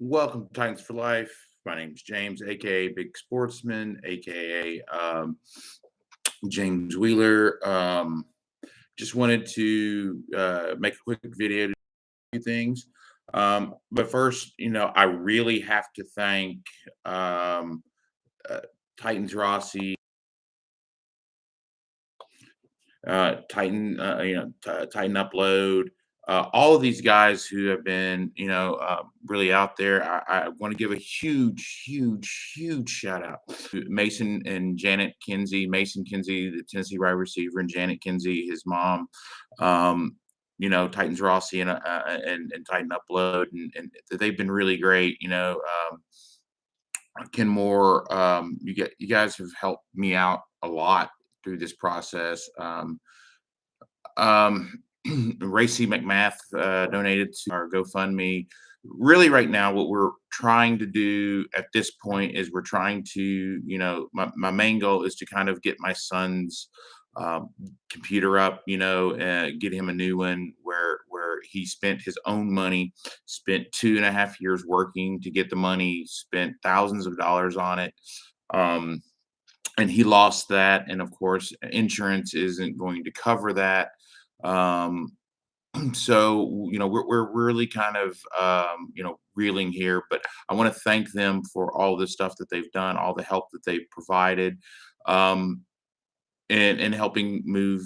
Welcome to Titans for Life. My name's James, aka Big Sportsman, aka James Wheeler. Just wanted to make a quick video to do things. But first, I really have to thank um, uh, Titans Rossi, Titan Upload, all of these guys who have been, really out there. I want to give a huge, huge, huge shout out to Mason and Janet Kinsey. Mason Kinsey, the Tennessee wide receiver, and Janet Kinsey, his mom. Um, Titans Rossi and Titan Upload, and they've been really great. Ken Moore, you guys have helped me out a lot through this process. Um, Ray C. McMath donated to our GoFundMe. Really, right now, what we're trying to do at this point is we're trying to, my main goal is to kind of get my son's um, computer up, get him a new one where he spent his own money, spent 2.5 years working to get the money, spent thousands of dollars on it. Um, and he lost that, and of course insurance isn't going to cover that. um, so we're really kind of reeling here, but I want to thank them for all the stuff that they've done, all the help that they've provided, um, and helping move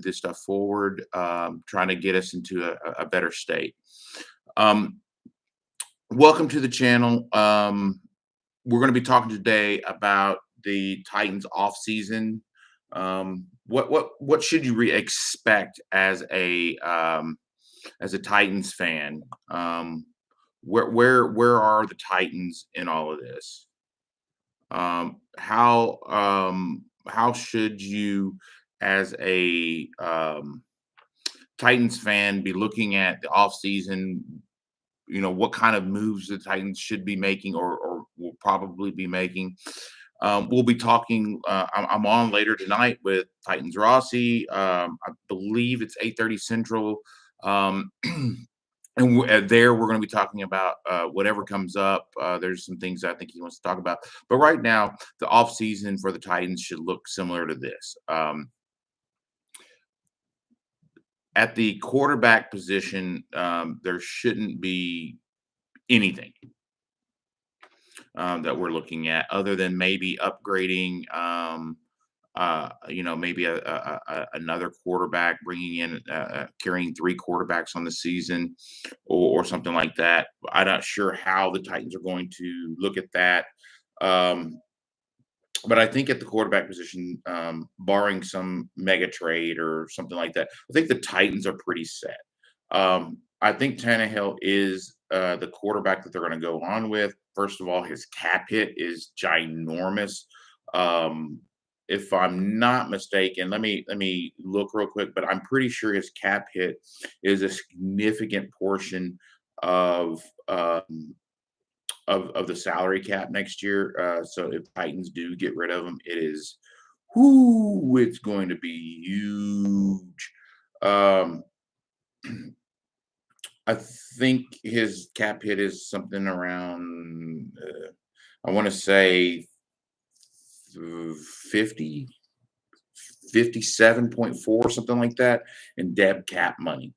this stuff forward, trying to get us into a better state. um, Welcome to the channel. We're going to be talking today about the Titans off season. What should you expect as a Titans fan? Where are the Titans in all of this? How should you, as a Titans fan, be looking at the off season? What kind of moves the Titans should be making, or will probably be making. We'll be talking. I'm on later tonight with Titans Rossi. I believe it's 8:30 Central. Um, there we're going to be talking about whatever comes up. There's some things I think he wants to talk about. But right now, the off season for the Titans should look similar to this. At the quarterback position, there shouldn't be anything that we're looking at, other than maybe upgrading, maybe another quarterback, bringing in, carrying three quarterbacks on the season, or something like that. I'm not sure how the Titans are going to look at that. Um, but I think at the quarterback position, barring some mega trade or something like that, I think the Titans are pretty set. I think Tannehill is the quarterback that they're going to go on with. First of all, his cap hit is ginormous. Um, if I'm not mistaken, let me look real quick, but I'm pretty sure his cap hit is a significant portion of of the salary cap next year. So if Titans do get rid of him, it's going to be huge. Um, I think his cap hit is something around, I want to say 50, 57.4, something like that, in dead cap money.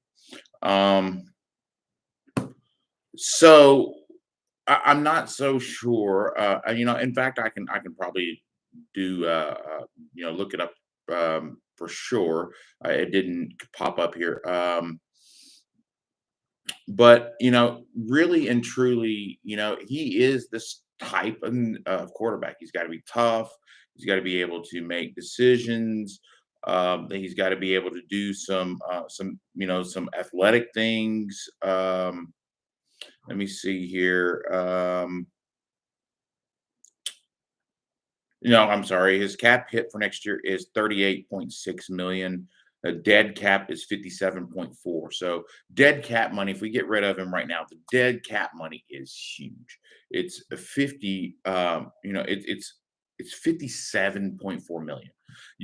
Um, so I'm not so sure. In fact, I can probably do look it up for sure. It didn't pop up here. But really and truly, he is this type of quarterback. He's got to be tough. He's got to be able to make decisions. He's got to be able to do some athletic things. Let me see here. No, I'm sorry. His cap hit for next year is 38.6 million. A dead cap is 57.4. So dead cap money, if we get rid of him right now, the dead cap money is huge. It's a 50, it's 57.4 million.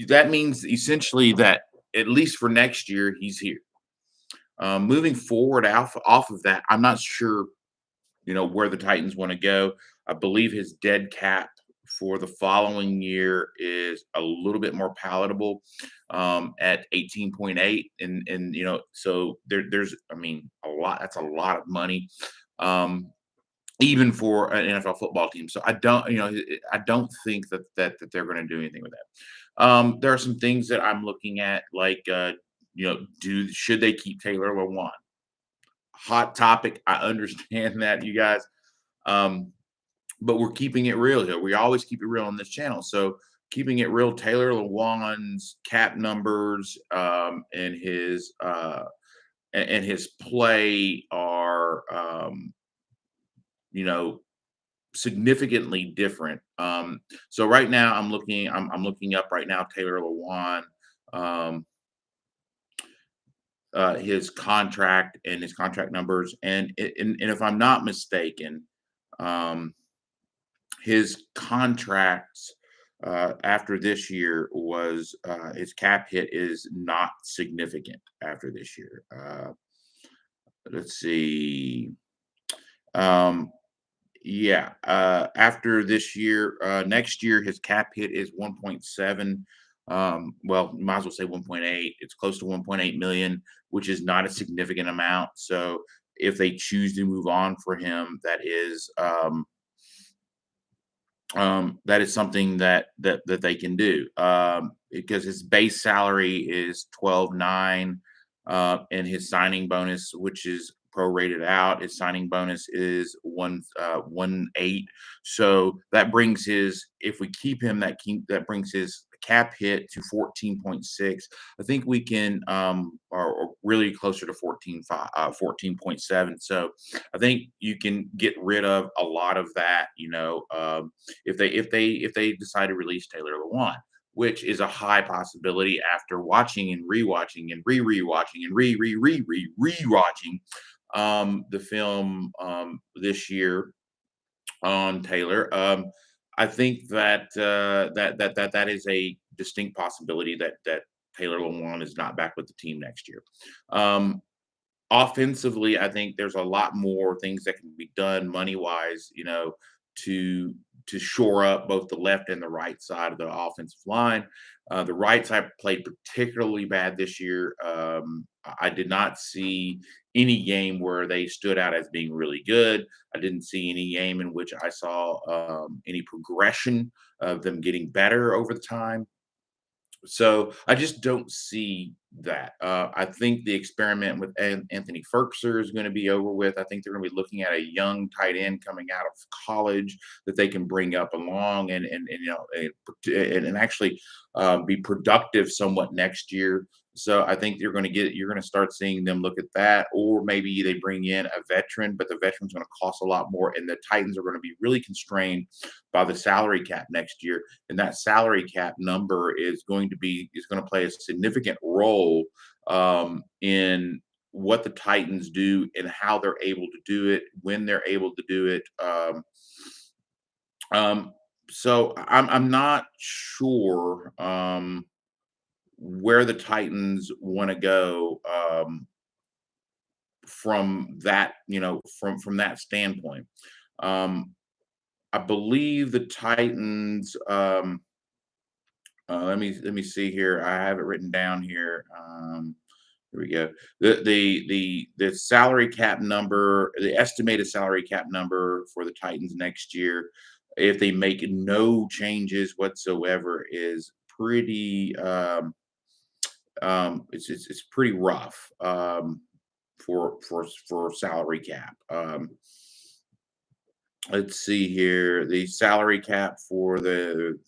That means essentially that at least for next year, he's here. Moving forward off of that, I'm not sure where the Titans want to go. I believe his dead cap for the following year is a little bit more palatable, at 18.8, and so there's, I mean, a lot. That's a lot of money. Um, Even for an NFL football team. So I don't think that they're going to do anything with that. There are some things that I'm looking at, like, do should they keep Taylor Lewan? Hot topic. I understand that, you guys. Um, but we're keeping it real here. We always keep it real on this channel. So keeping it real, Taylor Lewan's cap numbers, and his play are, you know significantly different. So right now I'm looking up right now Taylor Lewan, um, his contract and his contract numbers, and if I'm not mistaken, um, his contracts, after this year was, his cap hit is not significant after this year. Let's see. Um, Yeah, after this year, next year, his cap hit is 1.7. Well, you might as well say 1.8. It's close to 1.8 million, which is not a significant amount. So if they choose to move on for him, that is something that they can do, because his base salary is 12.9, and his signing bonus, which is prorated out, his signing bonus is 1.8. So that brings his, if we keep him, that brings his cap hit to 14.6. I think we can, or really closer to 14.7. So I think you can get rid of a lot of that, if they decide to release Taylor Lewan, which is a high possibility after watching and rewatching and rewatching and rewatching, the film, this year on Taylor. I think that is a distinct possibility that Taylor Lewan is not back with the team next year. Um, Offensively, I think there's a lot more things that can be done money wise, to to shore up both the left and the right side of the offensive line. The right side played particularly bad this year. I did not see any game where they stood out as being really good. I didn't see any game in which I saw, any progression of them getting better over the time. So I just don't see that. I think the experiment with Anthony Ferkser is going to be over with. I think they're going to be looking at a young tight end coming out of college that they can bring up along, and actually, be productive somewhat next year. So I think you're going to start seeing them look at that, or maybe they bring in a veteran, but the veteran's going to cost a lot more, and the Titans are going to be really constrained by the salary cap next year, and that salary cap number is going to play a significant role, in what the Titans do and how they're able to do it, when they're able to do it. Um, so I'm not sure, where the Titans want to go, from that, from that standpoint. Um, I believe the Titans. Let me see here. I have it written down here. Here we go. The salary cap number, the estimated salary cap number for the Titans next year, if they make no changes whatsoever, is pretty. It's pretty rough, for salary cap. Let's see here. The salary cap for the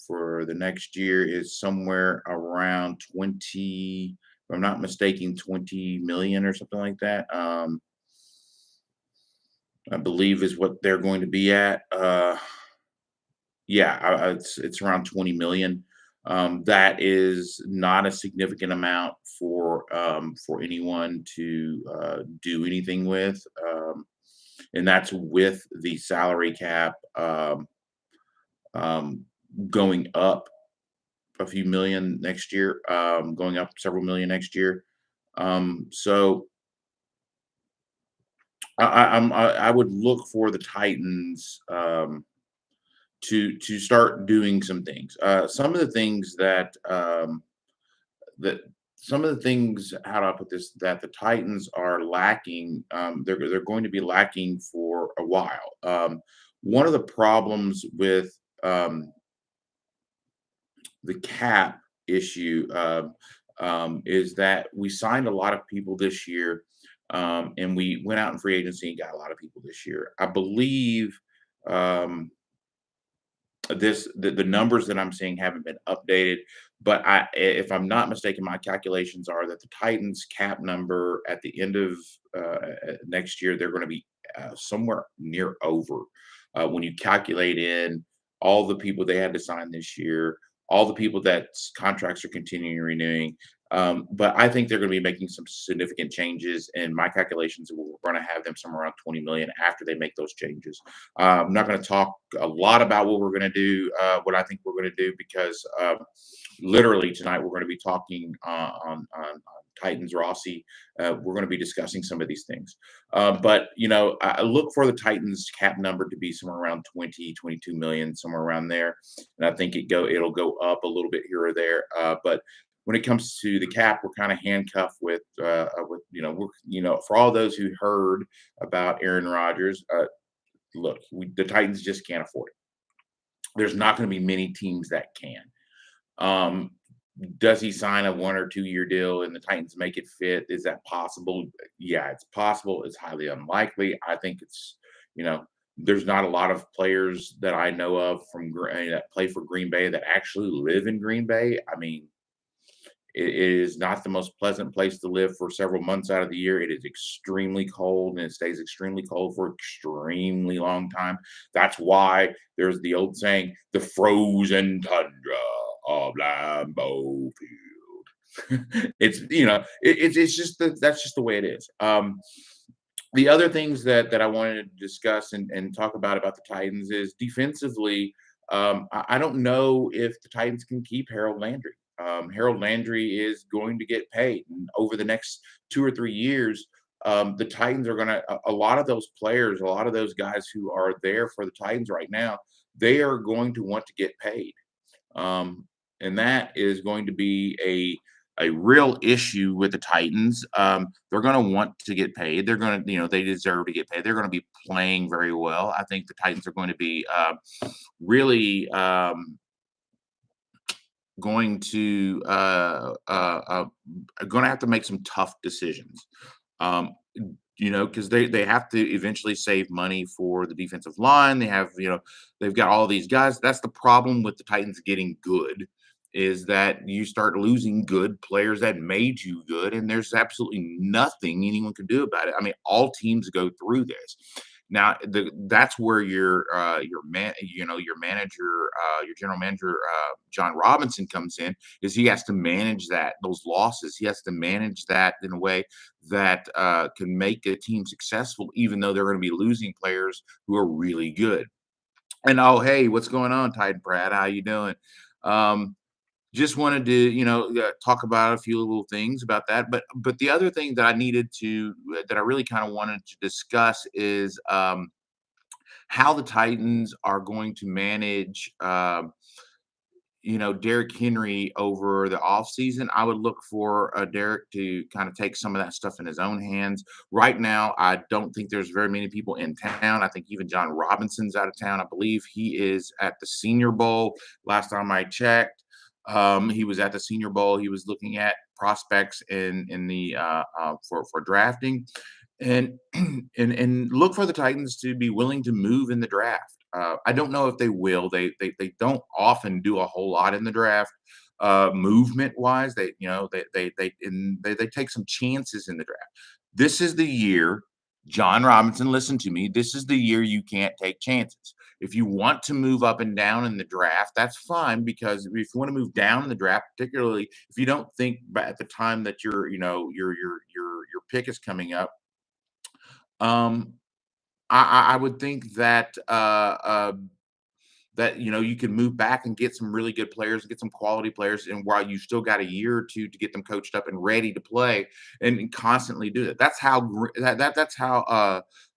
next year is somewhere around 20, if I'm not mistaken, 20 million or something like that. I believe is what they're going to be at. Yeah, it's around 20 million. That is not a significant amount for anyone to, do anything with. And that's with the salary cap, um, going up a few million next year, going up several million next year. So I would look for the Titans to start doing some things. Some of the things that some of the things, how do I put this, that the Titans are lacking. They're going to be lacking for a while. One of the problems with the cap issue is that we signed a lot of people this year, and we went out in free agency and got a lot of people this year. I believe um, the numbers that I'm seeing haven't been updated, but if I'm not mistaken, my calculations are that the Titans cap number at the end of next year, they're going to be somewhere near over when you calculate in all the people they had to sign this year, all the people that contracts are continuing renewing. But I think they're going to be making some significant changes, and my calculations, we're going to have them somewhere around 20 million after they make those changes. I'm not going to talk a lot about what we're going to do, what I think we're going to do, because literally tonight we're going to be talking on Titans Rossi. We're going to be discussing some of these things. But I look for the Titans cap number to be somewhere around 20, 22 million, somewhere around there. And I think it'll go up a little bit here or there. But when it comes to the cap, we're kind of handcuffed with for all those who heard about Aaron Rodgers. Look, the Titans just can't afford it. There's not going to be many teams that can. Um, does he sign a 1 or 2 year deal and the Titans make it fit? Is that possible? Yeah, it's possible. It's highly unlikely. I think there's not a lot of players that I know of that play for Green Bay that actually live in Green Bay. I mean, it is not the most pleasant place to live for several months out of the year. It is extremely cold, and it stays extremely cold for extremely long time. That's why there's the old saying, "The frozen tundra of Lambeau Field." It's just that's just the way it is. The other things that I wanted to discuss and talk about the Titans is defensively. I don't know if the Titans can keep Harold Landry. Harold Landry is going to get paid, and over the next 2 or 3 years. The Titans are going to, a lot of those players, a lot of those guys who are there for the Titans right now, they are going to want to get paid. And that is going to be a real issue with the Titans. They're going to want to get paid. They're going to, they deserve to get paid. They're going to be playing very well. I think the Titans are going to be really going to going to have to make some tough decisions. Um, because they have to eventually save money for the defensive line. They've got all these guys. That's the problem with the Titans getting good, is that you start losing good players that made you good, and there's absolutely nothing anyone can do about it. I mean, all teams go through this. Now, that's where your manager, your general manager, John Robinson comes in, is he has to manage those losses. He has to manage that in a way that can make a team successful, even though they're going to be losing players who are really good. And oh, hey, what's going on, Titan Brad? How you doing? Um, just wanted to, talk about a few little things about that. But the other thing that that I really kind of wanted to discuss is how the Titans are going to manage, Derrick Henry over the offseason. I would look for Derrick to kind of take some of that stuff in his own hands. Right now, I don't think there's very many people in town. I think even John Robinson's out of town. I believe he is at the Senior Bowl. Last time I checked, he was at the Senior Bowl. He was looking at prospects in the for drafting, and and look for the Titans to be willing to move in the draft. I don't know if they will. They don't often do a whole lot in the draft, movement wise. They take some chances in the draft. This is the year, John Robinson. Listen to me. This is the year you can't take chances. If you want to move up and down in the draft, that's fine, because if you want to move down in the draft, particularly if you don't think at the time that your pick is coming up, um, I would think that you can move back and get some really good players, get some quality players, and while you still got a year or two to get them coached up and ready to play, and constantly do that. That's how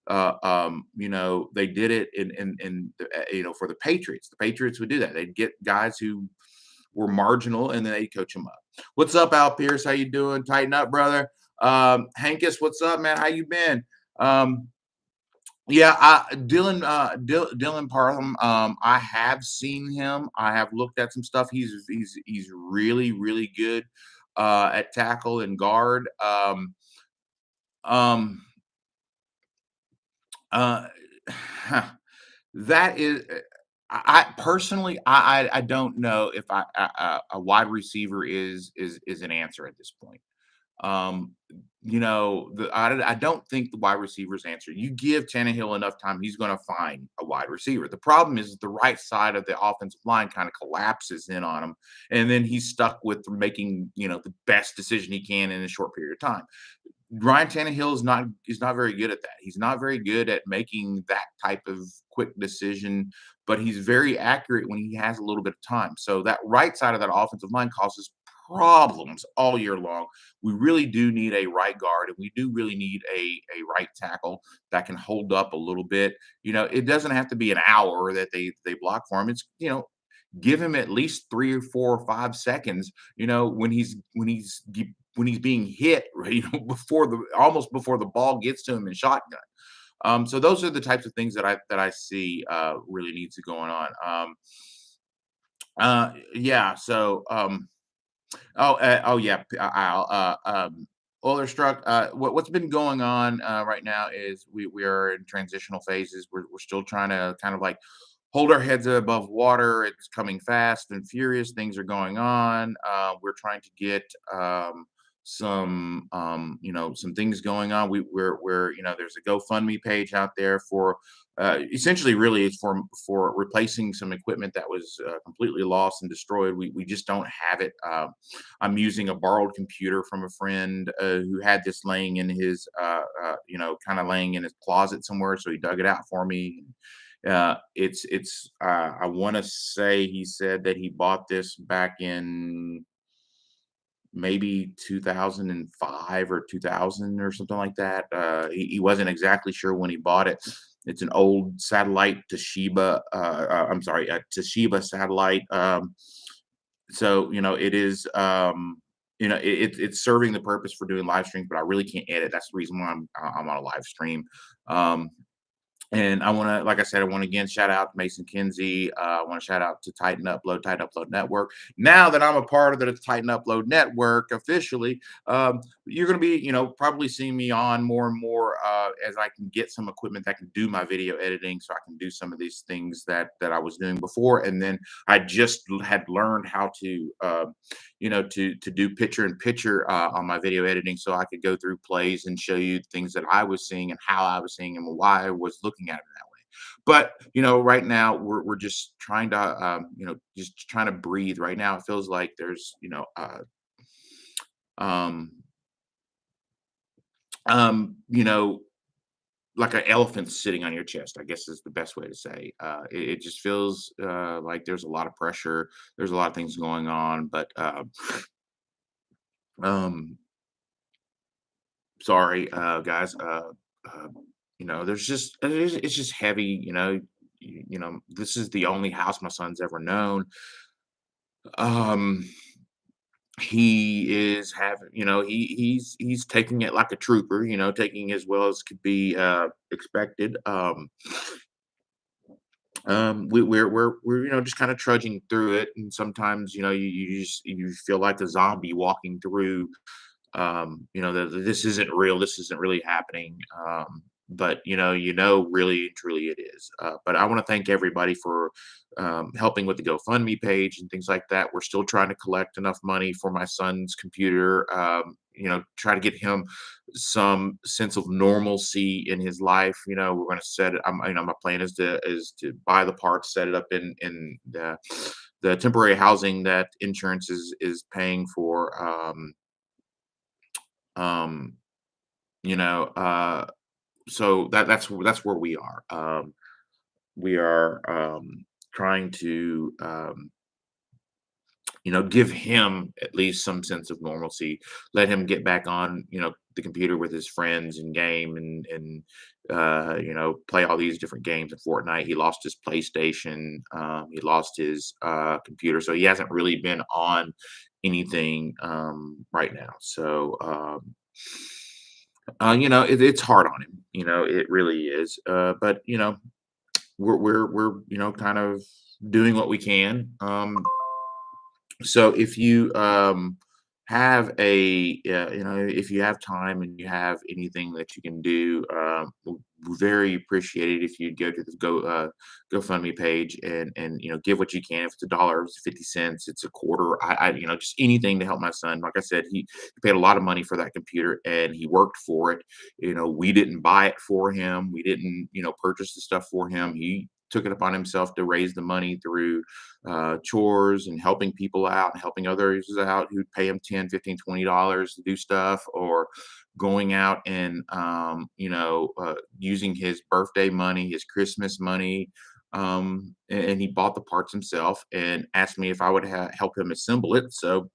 They did it for the Patriots. The Patriots would do that. They'd get guys who were marginal, and then they'd coach them up. What's up, Al Pierce? How you doing? Tighten up, brother. Hankus, what's up, man? How you been? Um, yeah, Dylan Parham. I have seen him. I have looked at some stuff. He's really really good at tackle and guard. Um, uh, that is. I personally, I don't know if a wide receiver is an answer at this point. Um, I don't think the wide receivers answer. You give Tannehill enough time, he's going to find a wide receiver. The problem is the right side of the offensive line kind of collapses in on him, and then he's stuck with making the best decision he can in a short period of time. Ryan Tannehill is not very good at that. He's not very good at making that type of quick decision, but he's very accurate when he has a little bit of time. So that right side of that offensive line causes problems all year long. We really do need a right guard, and we do really need a right tackle that can hold up a little bit. It doesn't have to be an hour that they block for him. It's give him at least 3 or 4 or 5 seconds, when he's being hit, right, before the almost before the ball gets to him in shotgun. So those are the types of things that I see really needs to going on. Yeah. So oh yeah, I'll Oilerstruck. What's been going on right now is we are in transitional phases. We're still trying to kind of like hold our heads above water. It's coming fast and furious. Things are going on. We're trying to get some things going on. We're there's a GoFundMe page out there for essentially really it's for replacing some equipment that was completely lost and destroyed. We just don't have it. I'm using a borrowed computer from a friend who had this laying in his kind of laying in his closet somewhere, so he dug it out for me. It's I want to say he said that he bought this back in maybe 2005 or 2000 or something like that. He wasn't exactly sure when he bought it. It's an old satellite Toshiba. I'm sorry, a Toshiba satellite. So it is. It's serving the purpose for doing live streams, but I really can't edit. That's the reason why I'm on a live stream. Um, and I want to, like I said, I want to again shout out to Mason Kinsey. I want to shout out to Titan Upload Network. Now that I'm a part of the Titan Upload Network officially, you're going to be, probably seeing me on more and more as I can get some equipment that can do my video editing, so I can do some of these things that I was doing before. And then I just had learned how to, to do picture in picture on my video editing, so I could go through plays and show you things that I was seeing and how I was seeing them and why I was looking at it that way. But right now we're just trying to just trying to breathe. Right now it feels like there's um you know like an elephant sitting on your chest, I guess is the best way to say. It just feels like there's a lot of pressure. There's a lot of things going on, but um sorry, guys. Uh, there's just it's just heavy. This is the only house my son's ever known. Um, he is having, he's taking it like a trooper. Taking as well as could be expected. We're just kind of trudging through it, and sometimes you feel like a zombie walking through that this isn't real, this isn't really happening. But really and truly it is. But I want to thank everybody for helping with the GoFundMe page and things like that. We're still trying to collect enough money for my son's computer. Try to get him some sense of normalcy in his life. We're going to set it. My plan is to buy the parts, set it up in the temporary housing that insurance is paying for. Um, you know, so that's where we are. We are trying to give him at least some sense of normalcy. Let him get back on, the computer with his friends and game and play all these different games in Fortnite. He lost his PlayStation. He lost his computer, so he hasn't really been on anything right now. So it's hard on him. It really is. But we're kind of doing what we can. So if you if you have time and you have anything that you can do, very appreciate it if you go to the GoFundMe page and give what you can. If it's $1, it's 50 cents, it's a quarter. Just anything to help my son. Like I said, he paid a lot of money for that computer and he worked for it. We didn't buy it for him. We didn't purchase the stuff for him. He took it upon himself to raise the money through chores and helping people out and helping others out who'd pay him 10, 15, $20 to do stuff, or going out and using his birthday money, his Christmas money, and he bought the parts himself and asked me if I would help him assemble it. So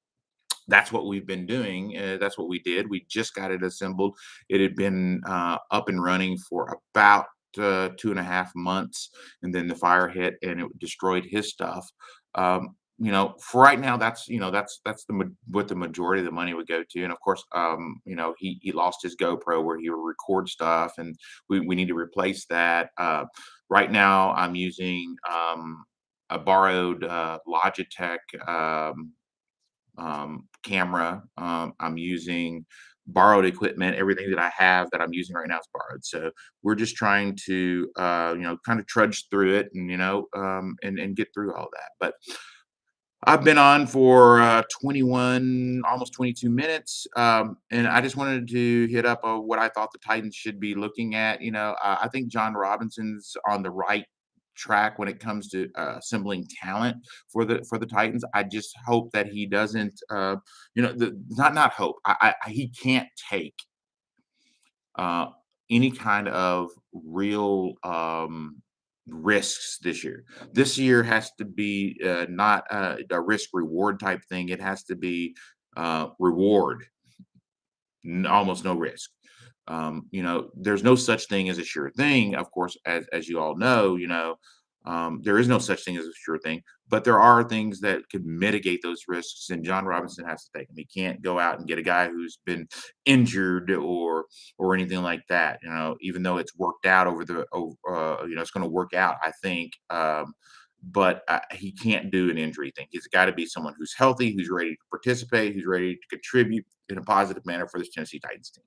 that's what we've been doing. That's what we did. We just got it assembled. It had been up and running for about 2.5 months, and then the fire hit and it destroyed his stuff. For right now, that's what the majority of the money would go to. And of course, he lost his GoPro where he would record stuff, and we need to replace that. Right now, I'm using a borrowed Logitech. Camera. I'm using borrowed equipment. Everything that I have that I'm using right now is borrowed. So we're just trying to, kind of trudge through it and get through all that. But I've been on for 21, almost 22 minutes. And I just wanted to hit up what I thought the Titans should be looking at. I think John Robinson's on the right track when it comes to assembling talent for the Titans. I just hope that he doesn't, not hope. He can't take uh, any kind of real risks this year. This year has to be not a risk reward type thing. It has to be reward, almost no risk. There's no such thing as a sure thing, of course, as you all know. There is no such thing as a sure thing, but there are things that could mitigate those risks, and John Robinson has to take them. He can't go out and get a guy who's been injured or anything like that. Even though it's worked out it's going to work out, I think. But he can't do an injury thing. He's got to be someone who's healthy, who's ready to participate, who's ready to contribute in a positive manner for this Tennessee Titans team.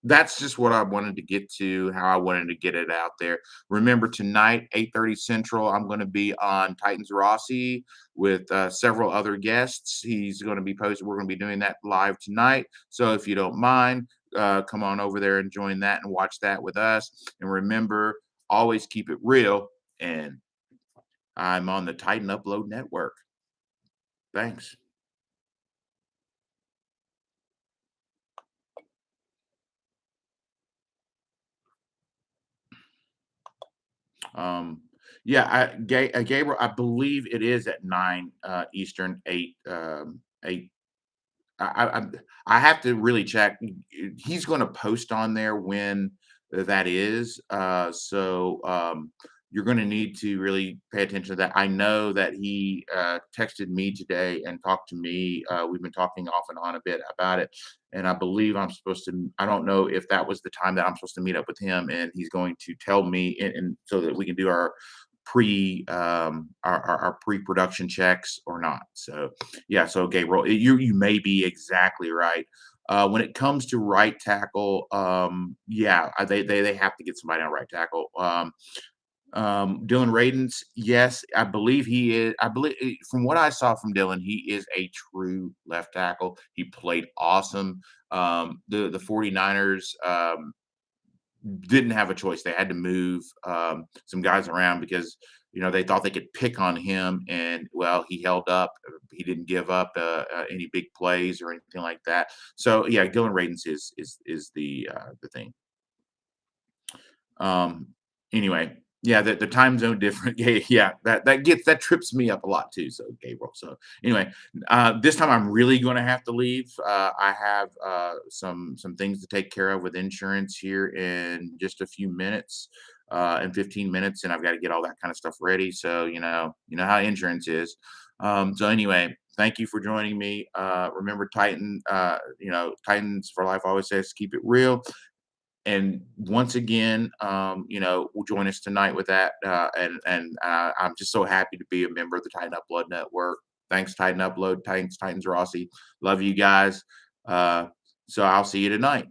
That's just what I wanted to get to, how I wanted to get it out there. Remember tonight, 8:30 Central, I'm going to be on Titans Rossi with several other guests. He's going to be posted. We're going to be doing that live tonight. So if you don't mind, come on over there and join that and watch that with us. And remember, always keep it real. And I'm on the Titan Upload Network. Thanks. Um, yeah, Gabriel, I believe it is at 9 Eastern, 8. I have to really check. He's going to post on there when that is. So you're going to need to really pay attention to that. I know that he texted me today and talked to me. We've been talking off and on a bit about it. And I believe I'm supposed to, I don't know if that was the time that I'm supposed to meet up with him, and he's going to tell me, and so that we can do our pre-production checks or not. So yeah, so Gabriel, you may be exactly right. When it comes to right tackle, yeah, they have to get somebody on right tackle. Dylan Radens, yes, I believe he is. I believe from what I saw from Dylan, he is a true left tackle. He played awesome. The 49ers didn't have a choice. They had to move some guys around because they thought they could pick on him, and well, he held up. He didn't give up any big plays or anything like that. So yeah, Dylan Radens is the thing. Um, anyway, Yeah, the time zone different. Yeah, yeah, that trips me up a lot too. So Gabriel. So anyway, this time I'm really going to have to leave. I have some things to take care of with insurance here in just a few minutes, in 15 minutes, and I've got to get all that kind of stuff ready. So you know how insurance is. So anyway, thank you for joining me. Remember, Titan. Titans for life always says keep it real. And once again, will join us tonight with that. And I'm just so happy to be a member of the Titan Upload Network. Thanks, Titan Upload. Thanks, Titans Rossi. Love you guys. So I'll see you tonight.